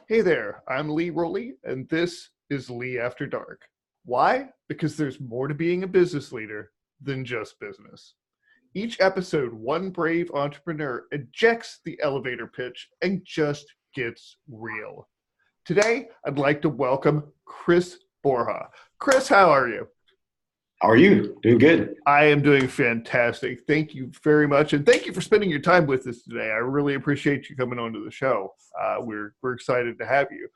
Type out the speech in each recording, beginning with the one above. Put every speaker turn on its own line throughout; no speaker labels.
Hey there, I'm Lee Rowley, and this is Lee After Dark. Why? Because there's more to being a business leader than just business. Each episode, one brave entrepreneur ejects the elevator pitch and just gets real. Today, I'd like to welcome Chris Borja. Chris, how are you?
How are you? Doing good.
I am doing fantastic. Thank you very much. And thank you for spending your time with us today. I really appreciate you coming onto the show. We're excited to have you.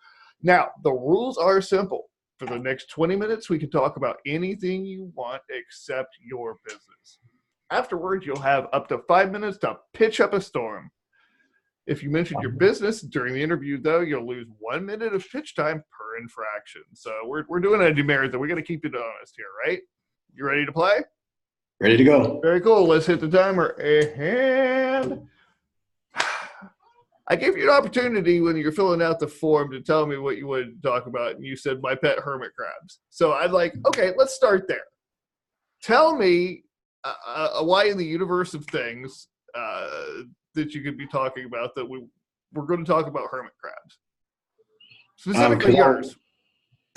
Now, the rules are simple. For the next 20 minutes, we can talk about anything you want except your business. Afterwards, you'll have up to 5 minutes to pitch up a storm. If you mention your business during the interview, though, you'll lose 1 minute of pitch time per infraction. So we're doing a demerit, though. We got to keep it honest here, right? You ready to play?
Ready to go.
Very cool. Let's hit the timer. And I gave you an opportunity when you're filling out the form to tell me what you wanted to talk about, and you said my pet hermit crabs. So I'm like, okay, let's start there. Tell me why in the universe of things that you could be talking about that we're going to talk about hermit crabs. Specifically yours.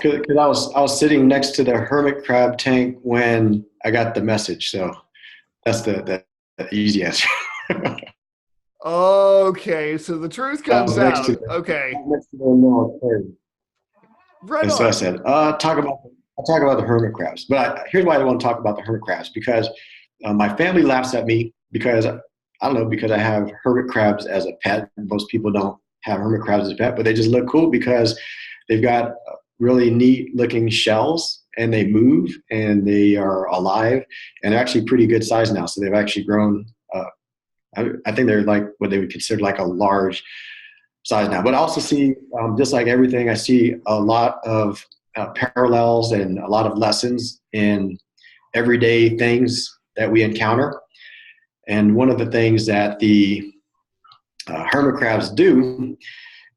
Because I was sitting next to the hermit crab tank when I got the message, so that's the easy answer.
Okay, so the truth comes out. Okay,
next to the military.
Right
and
on.
so I said, I'll talk about the hermit crabs. But here's why I want to talk about the hermit crabs, because my family laughs at me because I don't know, because I have hermit crabs as a pet. Most people don't have hermit crabs as a pet, but they just look cool because they've got really neat looking shells, and they move and they are alive, and they're actually pretty good size now. So they've actually grown. I think they're like what they would consider like a large size now. But I also see, just like everything, I see a lot of parallels and a lot of lessons in everyday things that we encounter. And one of the things that the hermit crabs do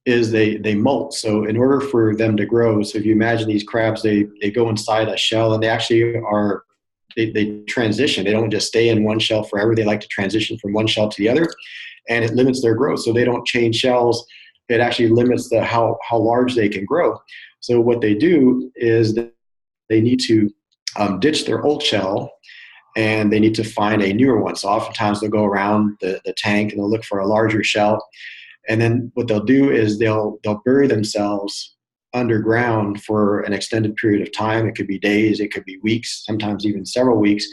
is they molt. So in order for them to grow, so if you imagine these crabs, they go inside a shell, and they actually are, they transition. They don't just stay in one shell forever. They like to transition from one shell to the other, and it limits their growth. So they don't change shells. It actually limits how large they can grow. So what they do is that they need to ditch their old shell, and they need to find a newer one. So oftentimes they'll go around the tank and they'll look for a larger shell. And then what they'll do is they'll bury themselves underground for an extended period of time. It could be days, it could be weeks, sometimes even several weeks,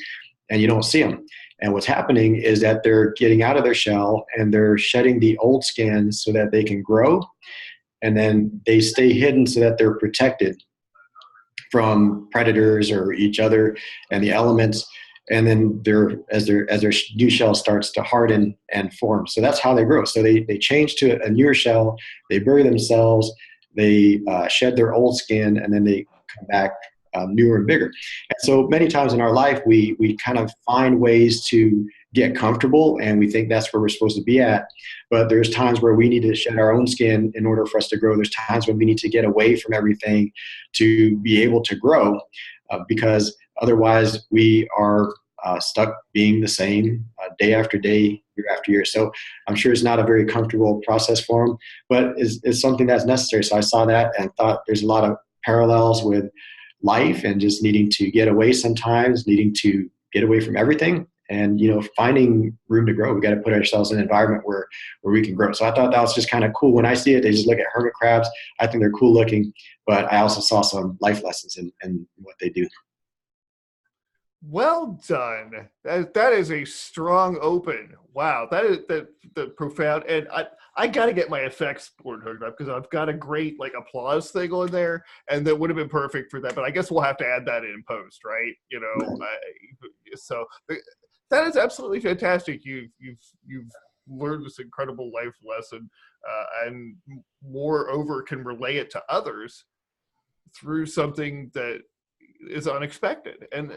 and you don't see them. And what's happening is that they're getting out of their shell and they're shedding the old skin so that they can grow. And then they stay hidden so that they're protected from predators or each other and the elements. And then as their new shell starts to harden and form. So that's how they grow. So they change to a newer shell, they bury themselves, they shed their old skin, and then they come back newer and bigger. And so many times in our life, we kind of find ways to get comfortable, and we think that's where we're supposed to be at. But there's times where we need to shed our own skin in order for us to grow. There's times when we need to get away from everything to be able to grow, because otherwise we are stuck being the same day after day, year after year. So I'm sure it's not a very comfortable process for them, but it's something that's necessary. So I saw that and thought there's a lot of parallels with life and just needing to get away sometimes, needing to get away from everything, and finding room to grow. We got to put ourselves in an environment where we can grow. So I thought that was just kind of cool. When I see it, they just look at hermit crabs. I think they're cool looking, but I also saw some life lessons in what they do.
Well done. That is a strong open. Wow, that is that profound. And I got to get my effects board hooked up because I've got a great like applause thing on there, and that would have been perfect for that. But I guess we'll have to add that in post, right? So that is absolutely fantastic. You've learned this incredible life lesson, and moreover can relay it to others through something that is unexpected. And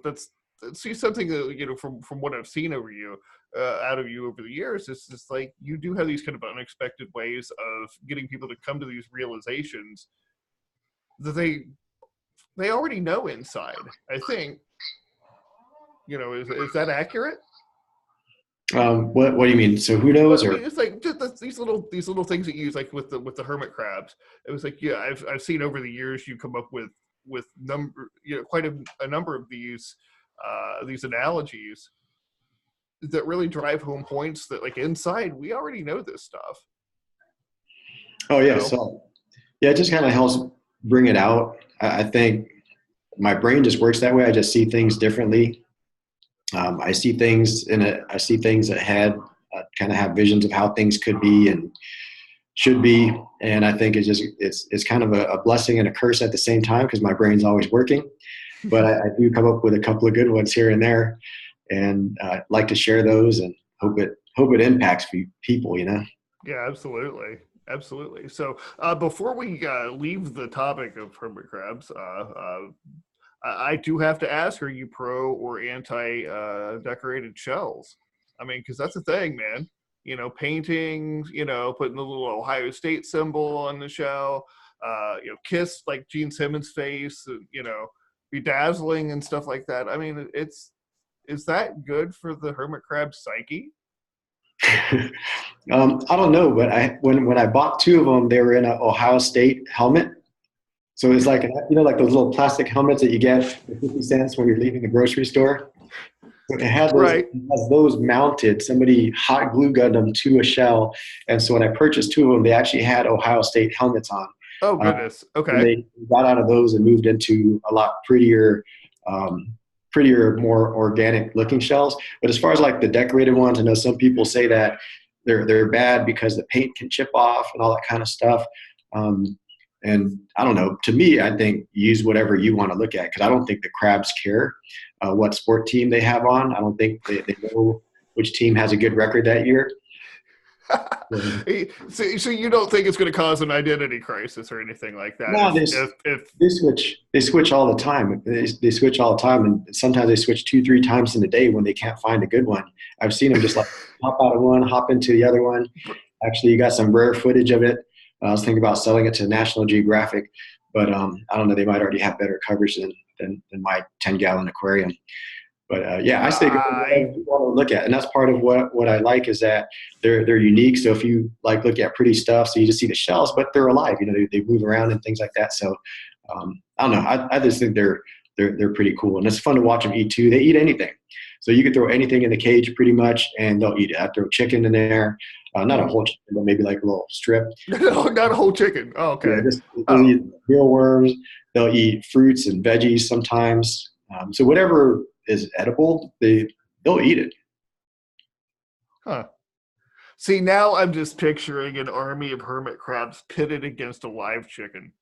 that's see something that from what I've seen over you out of you over the years, it's just like you do have these kind of unexpected ways of getting people to come to these realizations that they already know inside. I think is that accurate?
What do you mean? So who knows?
But I
Or
mean, it's like just these little things that you use, like with the hermit crabs. It was like, yeah, I've seen over the years you come up with number, quite a number of these analogies that really drive home points that, like, inside we already know this stuff.
oh
You
yeah,
know,
so yeah, it just kind of helps bring it out. I think my brain just works that way. I just see things differently. I see things ahead. I kind of have visions of how things could be and should be, and I think it's kind of a blessing and a curse at the same time because my brain's always working. But I do come up with a couple of good ones here and there, and like to share those and hope it impacts people.
yeah, absolutely. Absolutely. So before we leave the topic of hermit crabs, I do have to ask: are you pro or anti decorated shells? I mean, because that's a thing, man. Paintings. Putting the little Ohio State symbol on the shell. Kiss like Gene Simmons' face. Bedazzling and stuff like that. I mean, is that good for the hermit crab psyche?
I don't know, but when I bought two of them, they were in an Ohio State helmet. So it's like like those little plastic helmets that you get for 50 cents when you're leaving the grocery store. So
Right.
it has those mounted. Somebody hot glue gunned them to a shell, and so when I purchased two of them, they actually had Ohio State helmets on.
Oh
Uh,
goodness.
and
Okay.
they got out of those and moved into a lot um, prettier, more organic looking shells. But as far as like the decorated ones, I know some people say that they're bad because the paint can chip off and all that kind of stuff. Um, and I don't know. To me, I think use whatever you want to look at because I don't think the crabs care what sport team they have on. I don't think they know which team has a good record that year.
So you don't think it's going to cause an identity crisis or anything like that?
No,
If
they switch all the time. They switch all the time, and sometimes they switch 2-3 times in a day when they can't find a good one. I've seen them just like hop out of one, hop into the other one. Actually, you got some rare footage of it. I was thinking about selling it to National Geographic, but I don't know. They might already have better coverage than my 10-gallon aquarium. But yeah, I say go
I
whatever you want to look at, and that's part of what I like is that they're unique. So if you like look at pretty stuff, so you just see the shells, but they're alive. They move around and things like that. So I don't know. I just think they're pretty cool, and it's fun to watch them eat too. They eat anything, so you could throw anything in the cage pretty much, and they'll eat it. I throw chicken in there, not a whole chicken, but maybe like a little strip.
no, not a whole chicken. Oh,
Yeah,
okay.
just they'll
Oh,
eat mealworms. They'll eat fruits and veggies sometimes. So whatever is edible, they'll eat it.
huh. See, now I'm just picturing an army of hermit crabs pitted against a live chicken.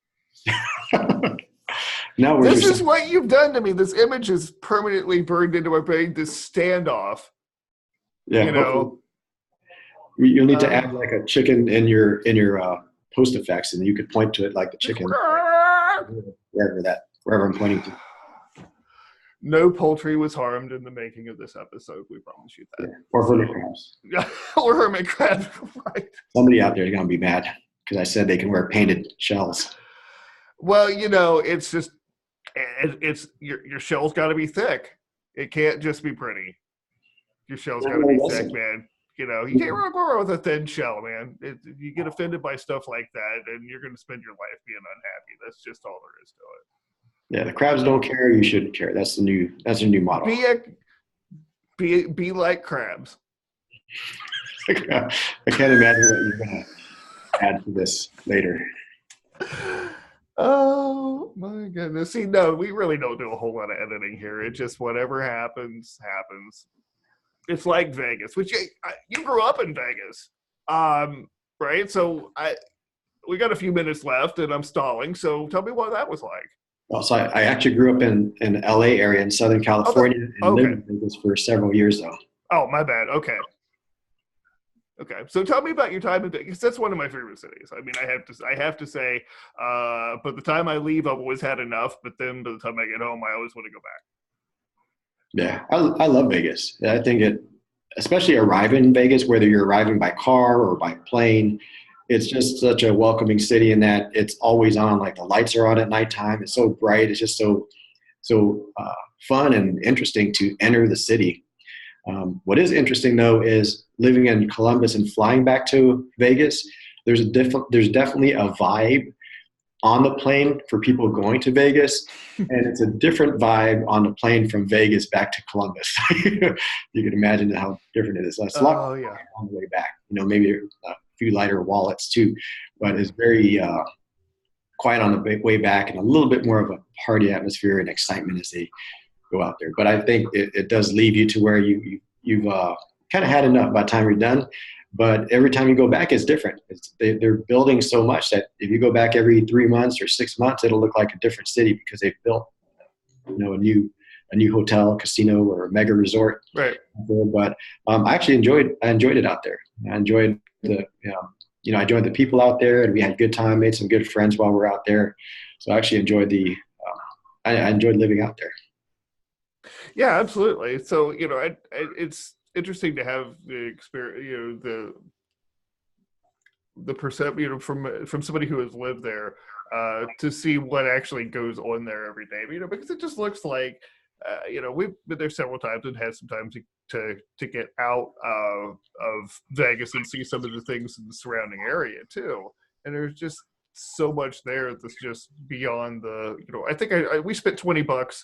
Now we're
This
just
is what you've done to me. This image is permanently burned into my brain. This standoff,
yeah.
you
Hopefully,
know.
you'll need to
Uh,
add like a chicken in your post effects, and you could point to it like the chicken wherever I'm pointing to.
no poultry was harmed in the making of this episode. We promise you that.
Yeah, or hermit
So,
crabs.
or hermit crab, right?
Somebody out there is gonna be mad because I said they can wear painted shells.
Well, it's just it's your shell's got to be thick. It can't just be pretty. Your shell's got to be thick,
Listen,
man. You can't go with a thin shell, man. You get offended by stuff like that, and you're going to spend your life being unhappy. That's just all there is to
yeah, the crabs don't care. You shouldn't care. That's a new
it.
motto.
Be like crabs.
I can't imagine what you're gonna add to this later.
Oh my goodness! See, no, we really don't do a whole lot of editing here. It just whatever happens, happens. It's like Vegas, which you grew up in Vegas, right? So we got a few minutes left, and I'm stalling. So tell me what that was like.
Well, so I actually grew up in LA area in Southern
Oh,
California and lived
okay.
in Vegas for several years though.
Oh, my bad. Okay. Okay. So tell me about your time in Vegas. That's one of my favorite cities. I mean, I have to say, but the time I leave, I've always had enough. But then by the time I get home, I always want to go back.
Yeah, I love Vegas. I think especially arriving in Vegas, whether you're arriving by car or by plane, it's just such a welcoming city in that it's always on. Like the lights are on at nighttime. It's so bright. It's just so fun and interesting to enter the city. What is interesting though is living in Columbus and flying back to Vegas. There's definitely a vibe on the plane for people going to Vegas, and it's a different vibe on the plane from Vegas back to Columbus. You can imagine how different it is. So it's a lot
Oh yeah.
on the way back. Maybe a few lighter wallets too, but it's very quiet on the way back, and a little bit more of a party atmosphere and excitement as they go out there. But I think it does leave you to where you've kind of had enough by the time you're done. But every time you go back, it's different. They're building so much that if you go back every 3 months or 6 months, it'll look like a different city because they've built, a new hotel, casino, or mega resort.
Right.
But I actually enjoyed it out there. I enjoyed I enjoyed the people out there, and we had a good time. Made some good friends while we were out there. So I actually enjoyed I enjoyed living out there.
Yeah, absolutely. So it's interesting to have the experience, the perception, from somebody who has lived there, to see what actually goes on there every day. Because it just looks like, we've been there several times and had some time to get out of Vegas and see some of the things in the surrounding area too. And there's just so much there that's just beyond the. I think we spent $20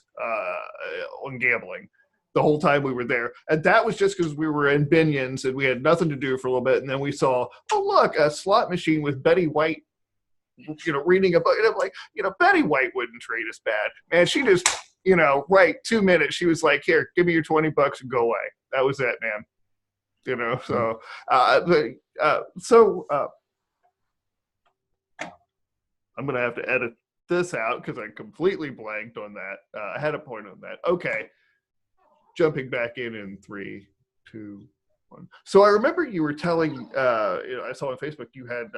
on gambling the whole time we were there, and that was just because we were in Binion's and we had nothing to do for a little bit, and then we saw, oh look, a slot machine with Betty White, reading a book, and I'm like, Betty White wouldn't treat us bad, man. She just, right, 2 minutes, she was like, here, give me your $20 and go away. That was it, man. So I'm gonna have to edit this out because I completely blanked on that. I had a point on that. Okay. Jumping back in 3, 2, 1. So I remember you were telling, I saw on Facebook you had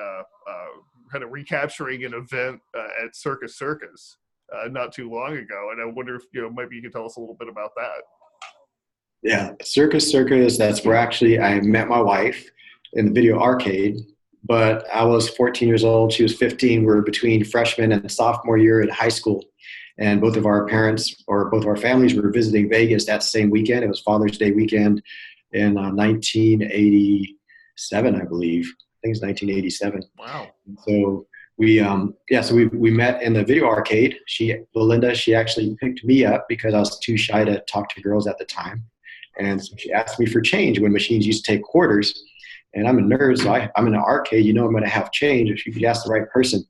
kind of recapturing an event at Circus Circus not too long ago, and I wonder if maybe you could tell us a little bit about that.
Yeah, Circus Circus. That's where actually I met my wife in the video arcade. But I was 14 years old. She was 15. We were between freshman and sophomore year in high school. And both of our families were visiting Vegas that same weekend. It was Father's Day weekend in 1987, I believe. I think it's 1987.
Wow.
So we met in the video arcade. Belinda, she actually picked me up because I was too shy to talk to girls at the time. And so she asked me for change when machines used to take quarters. And I'm a nerd, so I'm in an arcade. I'm going to have change. If you could ask the right person,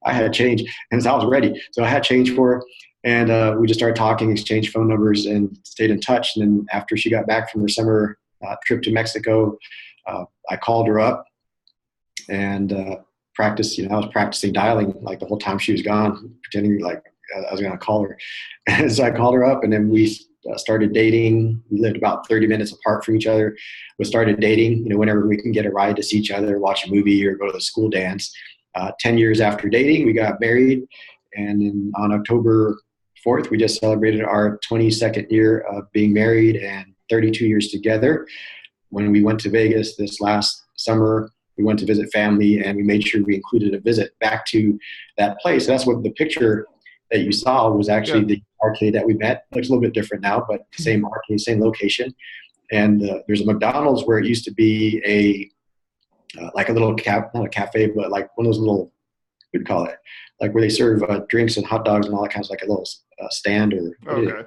I had change, and so I was ready. So I had change for her, and we just started talking, exchanged phone numbers, and stayed in touch. And then after she got back from her summer trip to Mexico, I called her up and practiced. I was practicing dialing like the whole time she was gone, pretending like I was going to call her. And so I called her up, and then we started dating. We lived about 30 minutes apart from each other. We started dating, whenever we can get a ride to see each other, watch a movie, or go to the school dance. 10 years after dating, we got married. And then on October 4th, we just celebrated our 22nd year of being married and 32 years together. When we went to Vegas this last summer, we went to visit family, and we made sure we included a visit back to that place. That's what the picture that you saw was actually the arcade that we met. It looks a little bit different now, but same arcade, same location. And there's a McDonald's where it used to be like a little not a cafe, but like one of those little, what do you call it? Like where they serve drinks and hot dogs and all that kinds of, like a little stand or.
Okay.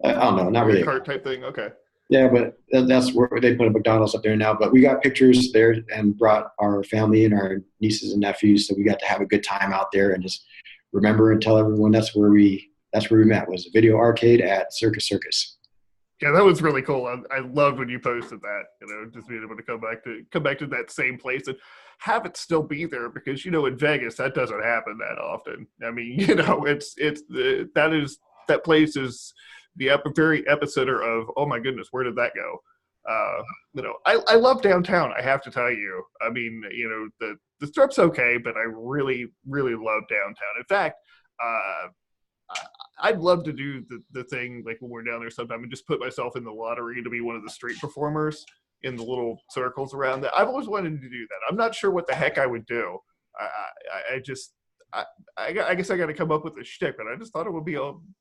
I don't know, not really.
A cart type thing. Okay.
Yeah, but that's where they put a McDonald's up there now. But we got pictures there and brought our family and our nieces and nephews, so we got to have a good time out there and just remember and tell everyone that's where we met, was a video arcade at Circus Circus.
Yeah, that was really cool. I loved when you posted that. Just being able to come back to that same place and have it still be there, because in Vegas that doesn't happen that often. I mean, that place is the very epicenter of, oh my goodness, where did that go? I love downtown. I have to tell you. I mean, the Strip's okay, but I really, really love downtown. In fact, I'd love to do the thing like when we're down there sometime and just put myself in the lottery to be one of the street performers in the little circles around that. I've always wanted to do that. I'm not sure what the heck I would do. I guess I got to come up with a shtick, but I just thought it would be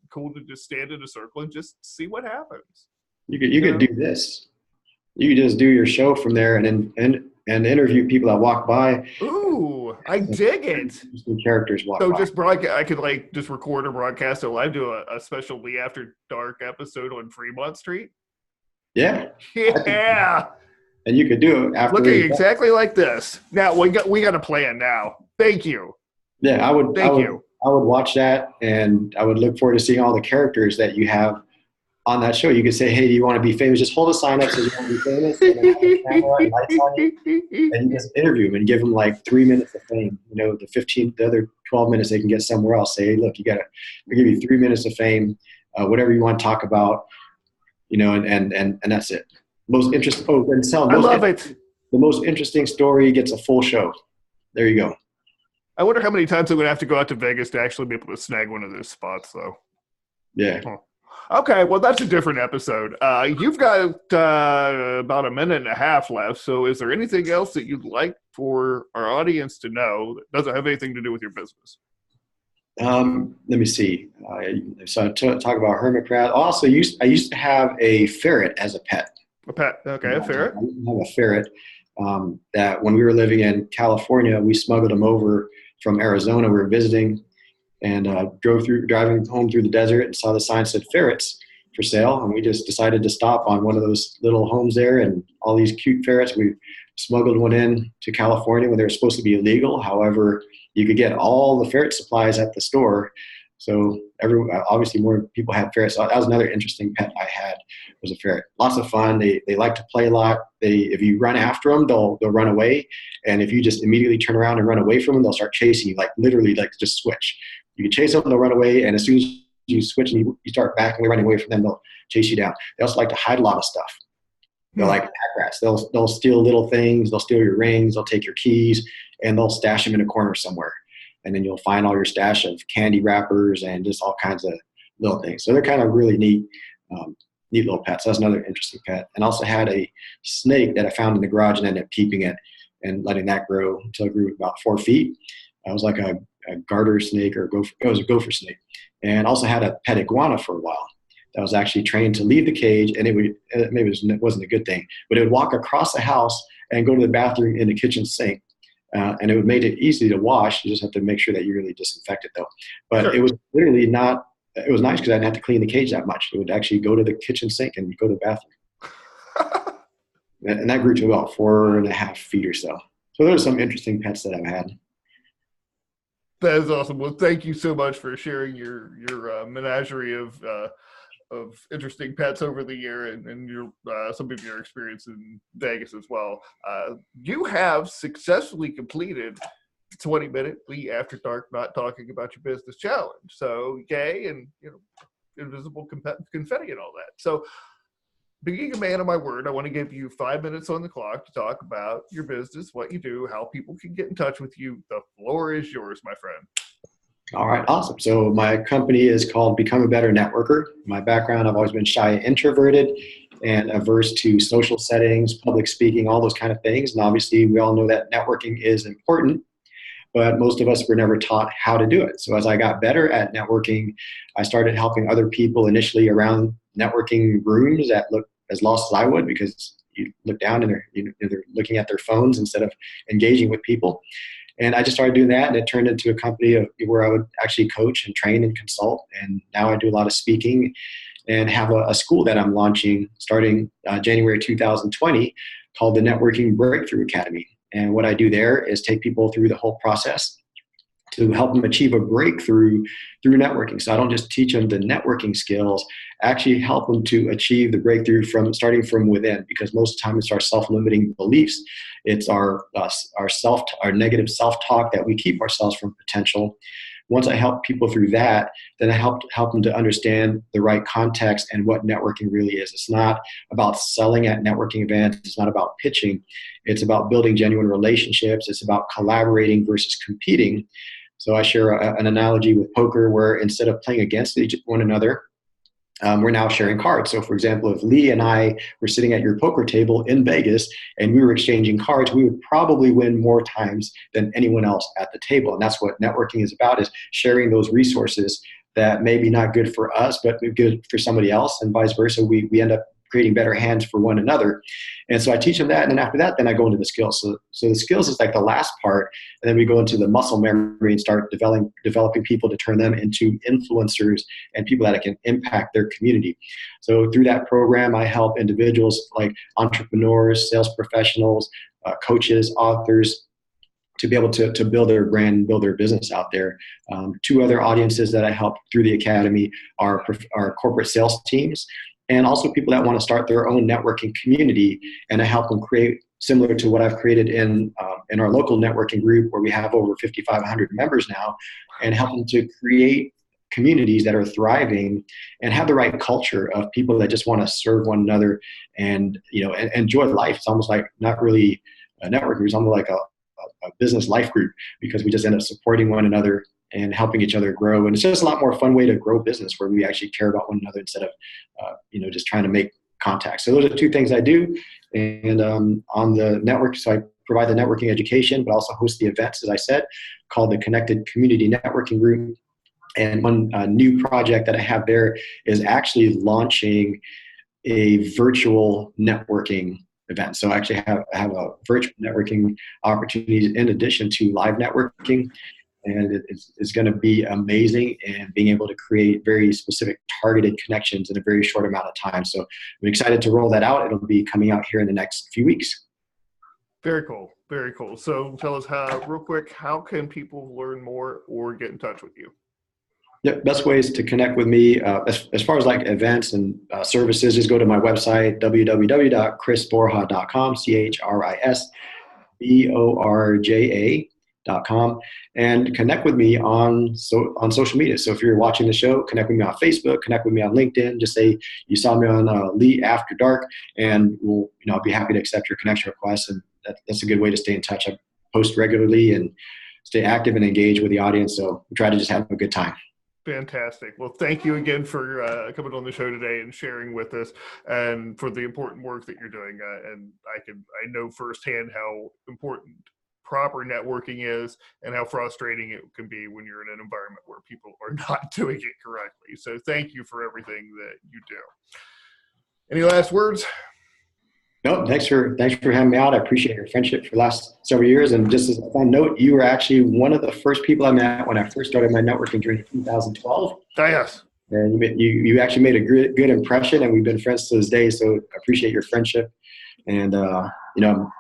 cool to just stand in a circle and just see what happens.
You could do this. You could just do your show from there and interview people that walk by.
Ooh, I dig it.
Interesting characters walk
So
by.
just broadcast. I could like just record or broadcast it live. Do a special Lee After Dark episode on Fremont Street.
Yeah.
Yeah.
And you could do it after.
Looking exactly like this. Now we got a plan now. Thank you.
Yeah, I would.
Thank you.
I would watch that, and I would look forward to seeing all the characters that you have on that show. You could say, "Hey, do you want to be famous?" Just hold a sign up, says you want to be famous, and then have a camera and lights on you, and you just interview them and give them like 3 minutes of fame. You know, the other 12 minutes they can get somewhere else. Say, hey, look, I'll give you 3 minutes of fame, whatever you want to talk about, you know, and that's it. Most interesting. Oh, and tell
I love it.
The most interesting story gets a full show. There you go.
I wonder how many times I'm going to have to go out to Vegas to actually be able to snag one of those spots, though.
Yeah.
Okay, well, that's a different episode. You've got about a minute and a half left, so is there anything else that you'd like for our audience to know that doesn't have anything to do with your business?
Let me see. So talk about hermit crab. Also, I used to have a ferret as a pet.
A pet, okay, a ferret.
I used to have a ferret that when we were living in California, we smuggled him over from Arizona. We were visiting and driving home through the desert and saw the sign said ferrets for sale. And we just decided to stop on one of those little homes there and all these cute ferrets. We smuggled one in to California when they were supposed to be illegal. However, you could get all the ferret supplies at the store. So obviously more people had ferrets. So that was another interesting pet I had, was a ferret. Lots of fun. They like to play a lot. If you run after them, they'll run away. And if you just immediately turn around and run away from them, they'll start chasing you, like literally like just switch. You can chase them, they'll run away. And as soon as you switch and you start backing, running away from them, they'll chase you down. They also like to hide a lot of stuff. They're like pack rats. They'll steal little things. They'll steal your rings. They'll take your keys, and they'll stash them in a corner somewhere. And then you'll find all your stash of candy wrappers and just all kinds of little things. So they're kind of really neat little pets. That's another interesting pet. And also had a snake that I found in the garage and ended up keeping it and letting that grow until it grew about 4 feet. It was like a garter snake or it was a gopher snake. And also had a pet iguana for a while that was actually trained to leave the cage, and it wasn't a good thing, but it would walk across the house and go to the bathroom in the kitchen sink. And it would make it easy to wash. You just have to make sure that you really disinfect it, though. But sure. It was literally not. It was nice because I didn't have to clean the cage that much. It would actually go to the kitchen sink and go to the bathroom. And that grew to about 4.5 feet or so. So there's some interesting pets that I've had.
That is awesome. Well, thank you so much for sharing your menagerie of interesting pets over the year and your some of your experience in Vegas as well. You have successfully completed 20-minute Lee After Dark Not Talking About Your Business challenge. So yay, and invisible confetti and all that. So being a man of my word, I want to give you 5 minutes on the clock to talk about your business, what you do, how people can get in touch with you. The floor is yours, my friend.
All right, awesome. So my company is called Become a Better Networker. My background, I've always been shy and introverted and averse to social settings, public speaking, all those kind of things. And obviously we all know that networking is important, but most of us were never taught how to do it. So as I got better at networking, I started helping other people initially around networking rooms that looked as lost as I would, because you look down and they're looking at their phones instead of engaging with people. And I just started doing that, and it turned into a company where I would actually coach and train and consult. And now I do a lot of speaking and have a school that I'm launching starting January 2020 called the Networking Breakthrough Academy. And what I do there is take people through the whole process to help them achieve a breakthrough through networking. So I don't just teach them the networking skills, I actually help them to achieve the breakthrough starting from within, because most of the time it's our self-limiting beliefs. It's our negative self-talk that we keep ourselves from potential. Once I help people through that, then I help them to understand the right context and what networking really is. It's not about selling at networking events. It's not about pitching. It's about building genuine relationships. It's about collaborating versus competing. So I share an analogy with poker where instead of playing against one another, we're now sharing cards. So for example, if Lee and I were sitting at your poker table in Vegas and we were exchanging cards, we would probably win more times than anyone else at the table. And that's what networking is about, is sharing those resources that may be not good for us, but good for somebody else, and vice versa. We end up creating better hands for one another. And so I teach them that. And then after that, then I go into the skills. So the skills is like the last part. And then we go into the muscle memory and start developing people to turn them into influencers and people that can impact their community. So through that program, I help individuals like entrepreneurs, sales professionals, coaches, authors, to be able to build their brand, build their business out there. Two other audiences that I help through the academy are corporate sales teams, and also people that want to start their own networking community, and I help them create similar to what I've created in our local networking group, where we have over 5,500 members now, and help them to create communities that are thriving and have the right culture of people that just want to serve one another and enjoy life. It's almost like not really a network group, it's almost like a business life group, because we just end up supporting one another and helping each other grow. And it's just a lot more fun way to grow business, where we actually care about one another instead of, just trying to make contacts. So those are two things I do. And on the network, so I provide the networking education, but also host the events, as I said, called the Connected Community Networking Group. And one new project that I have there is actually launching a virtual networking event. So I actually have a virtual networking opportunity in addition to live networking. And it's going to be amazing, and being able to create very specific targeted connections in a very short amount of time. So I'm excited to roll that out. It'll be coming out here in the next few weeks.
Very cool. Very cool. So tell us real quick, how can people learn more or get in touch with you?
The best ways to connect with me, as far as like events and services, just go to my website, www.chrisborja.com, CHRISBORJA.com, and connect with me on social media. So if you're watching the show, connect with me on Facebook, connect with me on LinkedIn. Just say you saw me on Lee After Dark, and I'll be happy to accept your connection request. And that's a good way to stay in touch. I post regularly and stay active and engage with the audience. So we try to just have a good time.
Fantastic. Well, thank you again for coming on the show today and sharing with us, and for the important work that you're doing. And I know firsthand how important proper networking is, and how frustrating it can be when you're in an environment where people are not doing it correctly. So thank you for everything that you do. Any last words?
No, thanks for having me out. I appreciate your friendship for the last several years. And just as a fun note, you were actually one of the first people I met when I first started my networking journey in 2012.
Yes.
And you actually made a good impression, and we've been friends to this day. So I appreciate your friendship. And,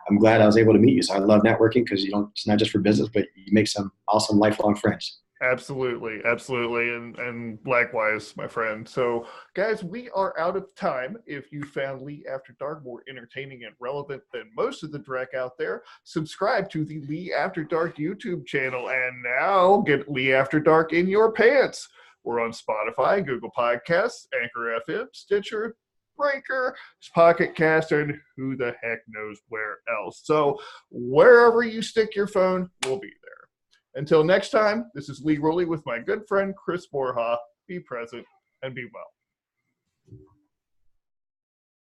I'm glad I was able to meet you. So I love networking, because it's not just for business, but you make some awesome lifelong friends.
Absolutely. Absolutely. And likewise, my friend. So guys, we are out of time. If you found Lee After Dark more entertaining and relevant than most of the dreck out there, subscribe to the Lee After Dark YouTube channel, and now get Lee After Dark in your pants. We're on Spotify, Google Podcasts, Anchor FM, Stitcher, Breaker, Pocket Cast, and who the heck knows where else. So wherever you stick your phone, we'll be there. Until next time, this is Lee Rowley with my good friend Chris Borja. Be present and be well.